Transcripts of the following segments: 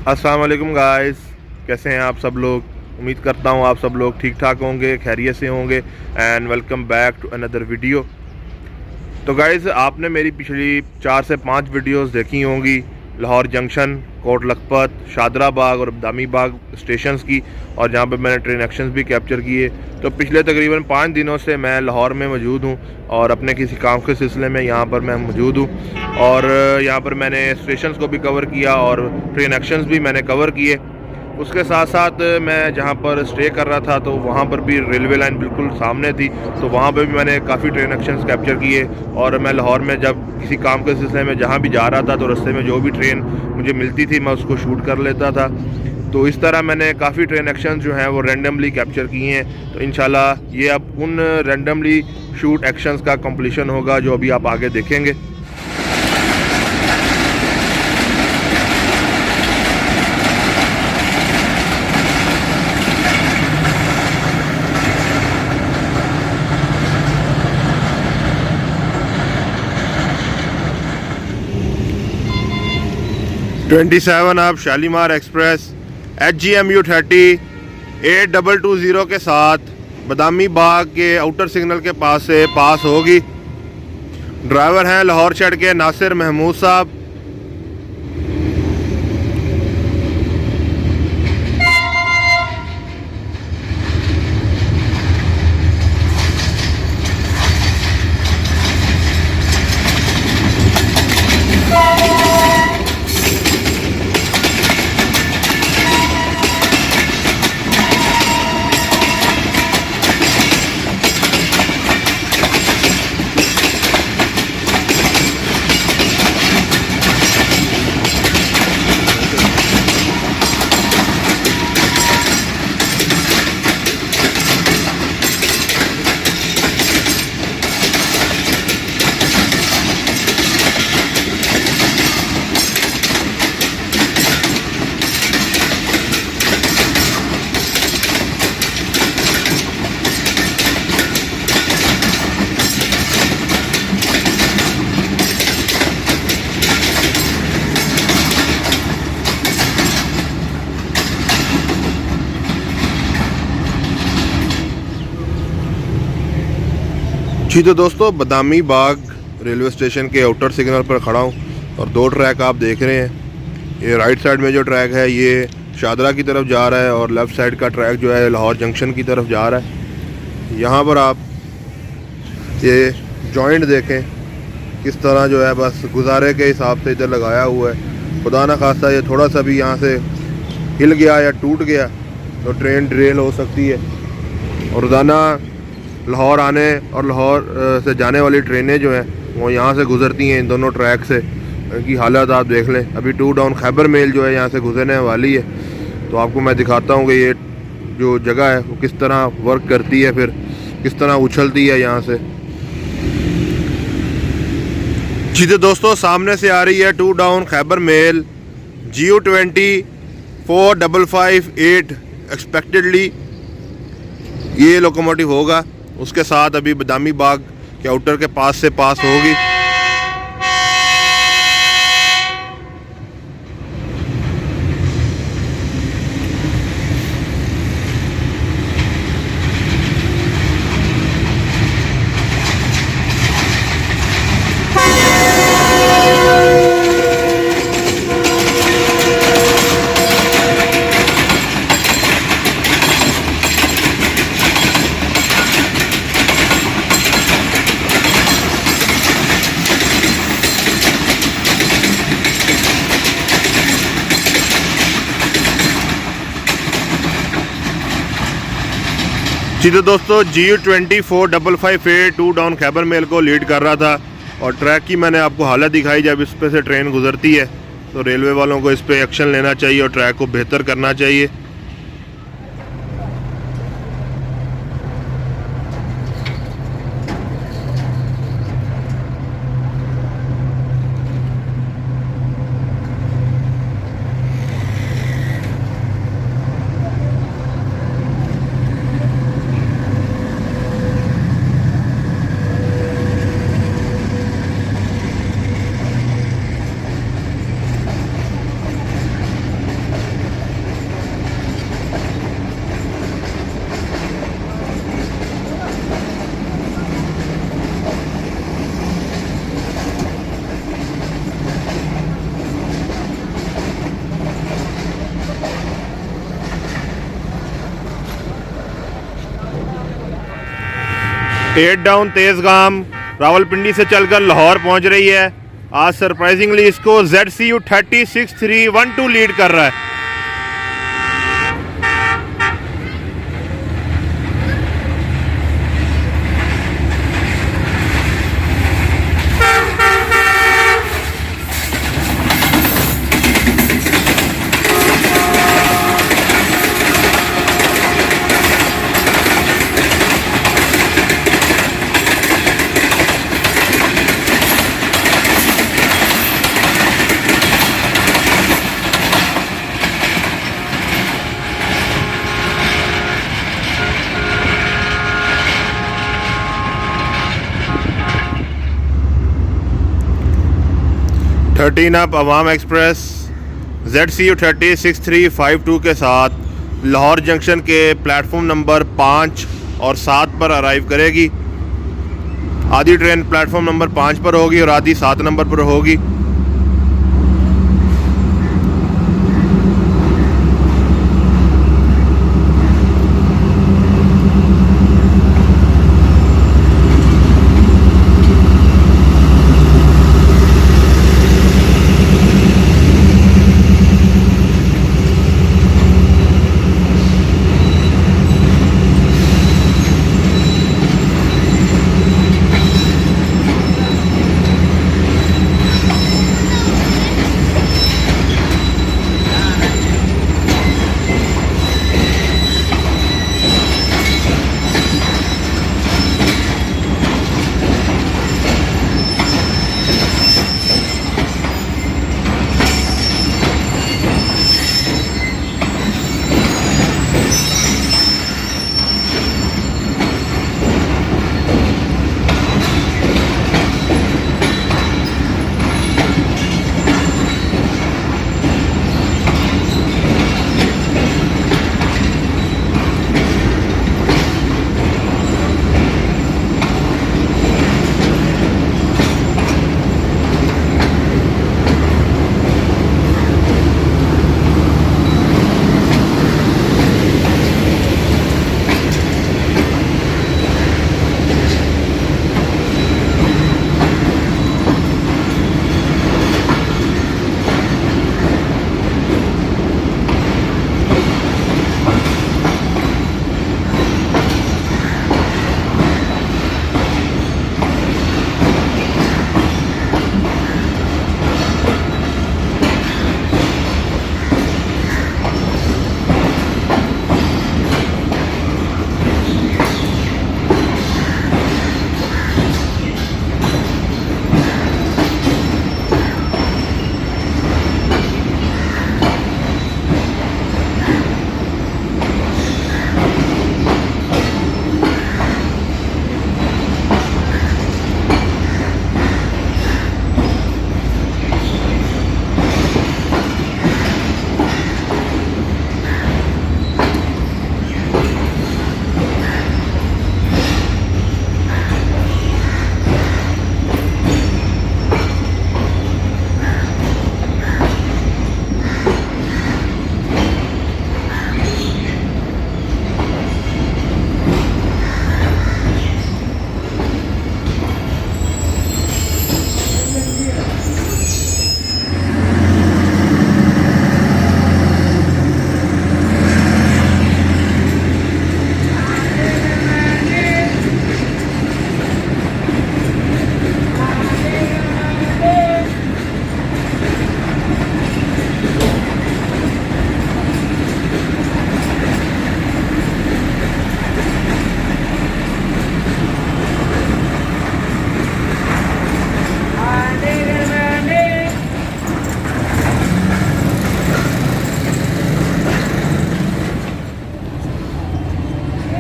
अस्सलाम वालेकुम गाइस, कैसे हैं आप सब लोग। उम्मीद करता हूँ आप सब लोग ठीक ठाक होंगे, खैरियत से होंगे। And welcome back to another video. तो गाइस, आपने मेरी पिछली 4 से 5 वीडियोस देखी होंगी लाहौर जंक्शन, कोट लखपत, शादरा बाग और बदामी बाग स्टेशंस की, और जहाँ पे मैंने ट्रेन एक्शंस भी कैप्चर किए। तो पिछले तकरीबन 5 दिनों से मैं लाहौर में मौजूद हूँ और अपने किसी काम के सिलसिले में यहाँ पर मैं मौजूद हूँ। और यहाँ पर मैंने स्टेशंस को भी कवर किया और ट्रेन एक्शंस भी मैंने कवर किए। उसके साथ साथ मैं जहाँ पर स्टे कर रहा था तो वहाँ पर भी रेलवे लाइन बिल्कुल सामने थी, तो वहाँ पर भी मैंने काफ़ी ट्रेन एक्शंस कैप्चर किए। और मैं लाहौर में जब किसी काम के सिलसिले में जहाँ भी जा रहा था तो रास्ते में जो भी ट्रेन मुझे मिलती थी मैं उसको शूट कर लेता था। तो इस तरह मैंने काफ़ी ट्रेन एक्शंस जो हैं वो रैंडमली कैप्चर किए हैं। तो इंशाल्लाह ये अब उन रैंडमली शूट एक्शंस का कंप्लीशन होगा जो अभी आप आगे देखेंगे। #27 आप शालीमार एक्सप्रेस 𝐓𝐫𝐚𝐢𝐧 8220 के साथ बदामी बाग के आउटर सिग्नल के पास से पास होगी। ड्राइवर हैं लाहौर शहर के नासिर महमूद साहब। जी तो दोस्तों, बदामी बाग रेलवे स्टेशन के आउटर सिग्नल पर खड़ा हूँ और 2 ट्रैक आप देख रहे हैं। ये राइट साइड में जो ट्रैक है ये शादरा की तरफ जा रहा है और लेफ़्ट साइड का ट्रैक जो है लाहौर जंक्शन की तरफ जा रहा है। यहाँ पर आप ये जॉइंट देखें किस तरह जो है बस गुजारे के हिसाब से इधर लगाया हुआ है। खुदा ना खास्ता ये थोड़ा सा भी यहाँ से हिल गया या टूट गया तो ट्रेन डिरेल हो सकती है। और रोज़ाना लाहौर आने और लाहौर से जाने वाली ट्रेनें जो हैं वो यहाँ से गुज़रती हैं इन दोनों ट्रैक से। इनकी हालत आप देख लें। अभी 2 डाउन खैबर मेल जो है यहाँ से गुज़रने वाली है, तो आपको मैं दिखाता हूँ कि ये जो जगह है वो किस तरह वर्क करती है, फिर किस तरह उछलती है यहाँ से। जी तो दोस्तों, सामने से आ रही है 2 down Khyber mail GU20 4558 expectedly ये लोकोमोटिव होगा। उसके साथ अभी बदामी बाग के आउटर के पास से पास होगी। जी तो दोस्तों, GU20 4558 2 डाउन खैबर मेल को लीड कर रहा था और ट्रैक की मैंने आपको हालत दिखाई। जब इस पे से ट्रेन गुजरती है तो रेलवे वालों को इस पे एक्शन लेना चाहिए और ट्रैक को बेहतर करना चाहिए। 8 डाउन तेजगाम रावलपिंडी से चलकर लाहौर पहुंच रही है। आज सरप्राइजिंगली इसको ZCU306312 लीड कर रहा है। थर्टीन अप अवाम एक्सप्रेस ZCU306352 के साथ लाहौर जंक्शन के प्लेटफॉर्म नंबर 5 और 7 पर अराइव करेगी। आधी ट्रेन प्लेटफॉर्म नंबर 5 पर होगी और आधी 7 नंबर पर होगी।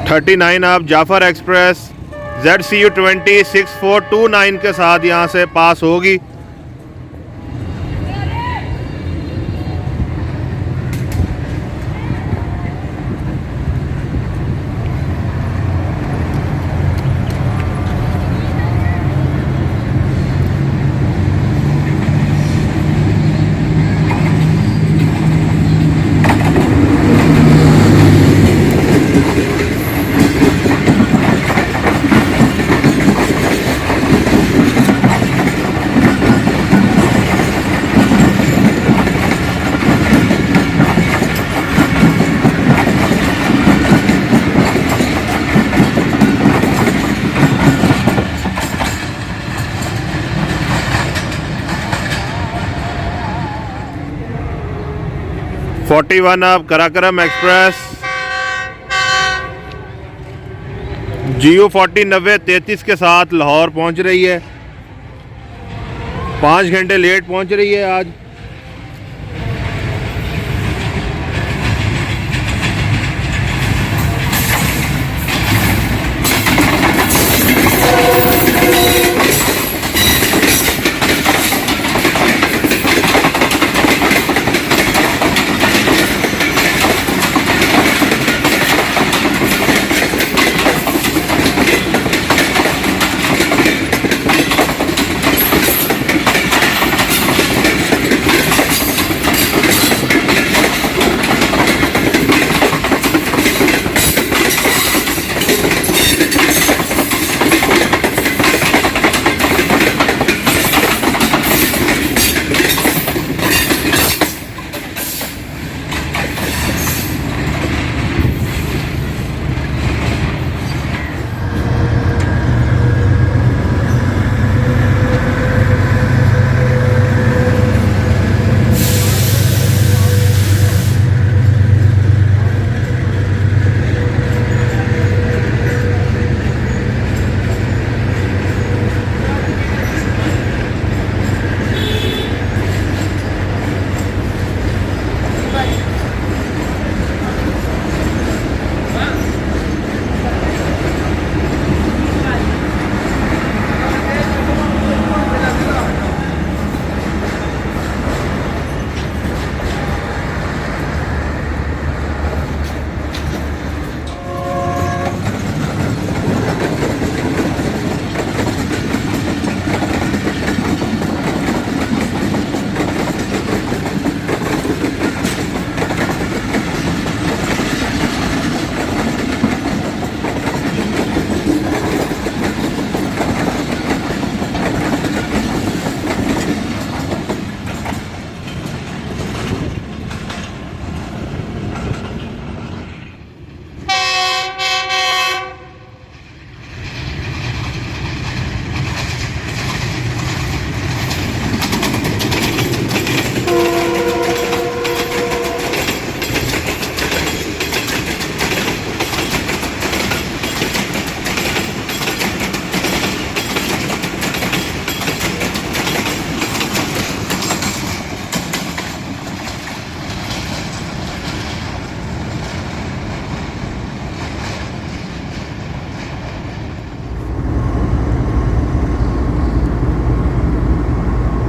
थर्टी नाइन आप जाफर एक्सप्रेस ZCU206429 के साथ यहाँ से पास होगी। 41 अब कराकरम एक्सप्रेस GU40 90-33 के साथ लाहौर पहुंच रही है। 5 घंटे लेट पहुंच रही है आज।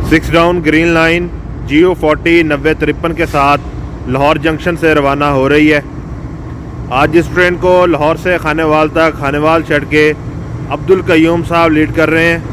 Six down green line GU40 90-53 के साथ लाहौर जंक्शन से रवाना हो रही है। आज इस ट्रेन को लाहौर से खानेवाल तक खानेवाल चढ़ के अब्दुल कयूम साहब लीड कर रहे हैं।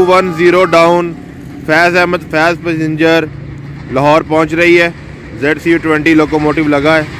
210 डाउन फैज़ अहमद फैज़ पैसेंजर लाहौर पहुंच रही है। ZCU20 लोकोमोटिव लगा है।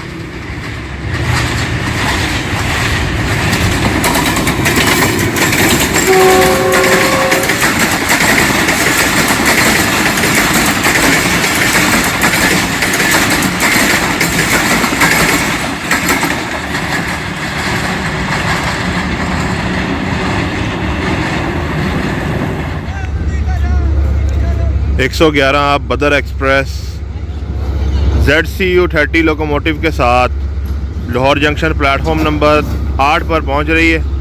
𝐓𝐫𝐚𝐢𝐧 आप बदर एक्सप्रेस ZCU30 लोकोमोटिव के साथ लाहौर जंक्शन प्लेटफॉर्म नंबर 8 पर पहुंच रही है।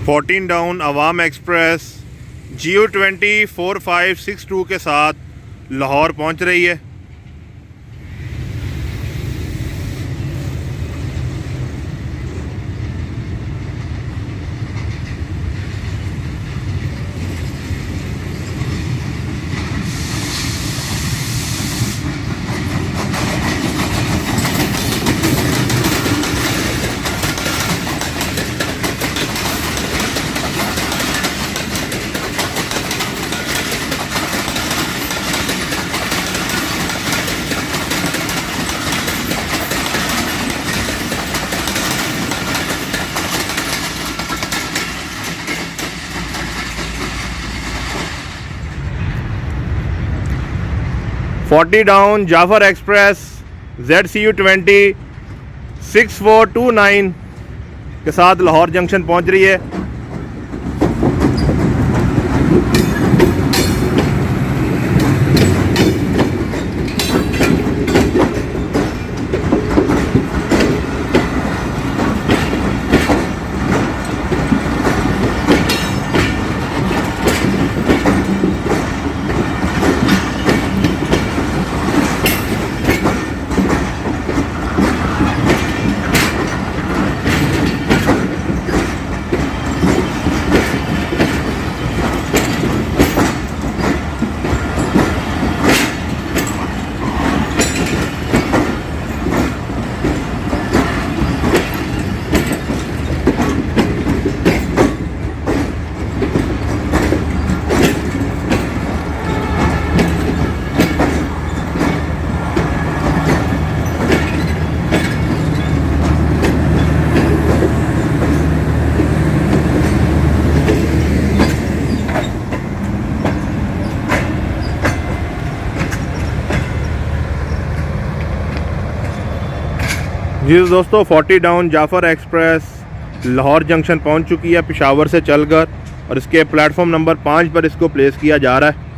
फोर्टीन डाउन अवाम एक्सप्रेस GU20 4562 के साथ लाहौर पहुंच रही है। Forty down Jaffar express ZCU20 6429 के साथ लाहौर जंक्शन पहुंच रही है। जी दोस्तों 40 down Jaffar express Lahore junction पहुंच चुकी है पेशावर से चलकर, और इसके प्लेटफॉर्म नंबर 5 पर इसको प्लेस किया जा रहा है।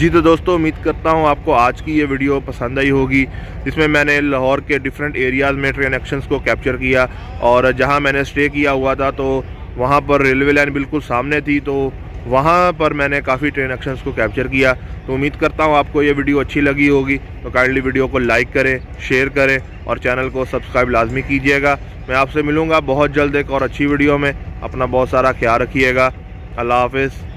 जी तो दोस्तों उम्मीद करता हूँ आपको आज की ये वीडियो पसंद आई होगी, जिसमें मैंने लाहौर के डिफरेंट एरियाज़ में ट्रेन एक्शंस को कैप्चर किया। और जहाँ मैंने स्टे किया हुआ था तो वहाँ पर रेलवे लाइन बिल्कुल सामने थी, तो वहाँ पर मैंने काफ़ी ट्रेन एक्शंस को कैप्चर किया। तो उम्मीद करता हूँ आपको ये वीडियो अच्छी लगी होगी। तो काइंडली वीडियो को लाइक करें, शेयर करें और चैनल को सब्सक्राइब लाजमी कीजिएगा। मैं आपसे मिलूँगा बहुत जल्द एक और अच्छी वीडियो में। अपना बहुत सारा ख्याल रखिएगा। अल्लाह हाफिज़।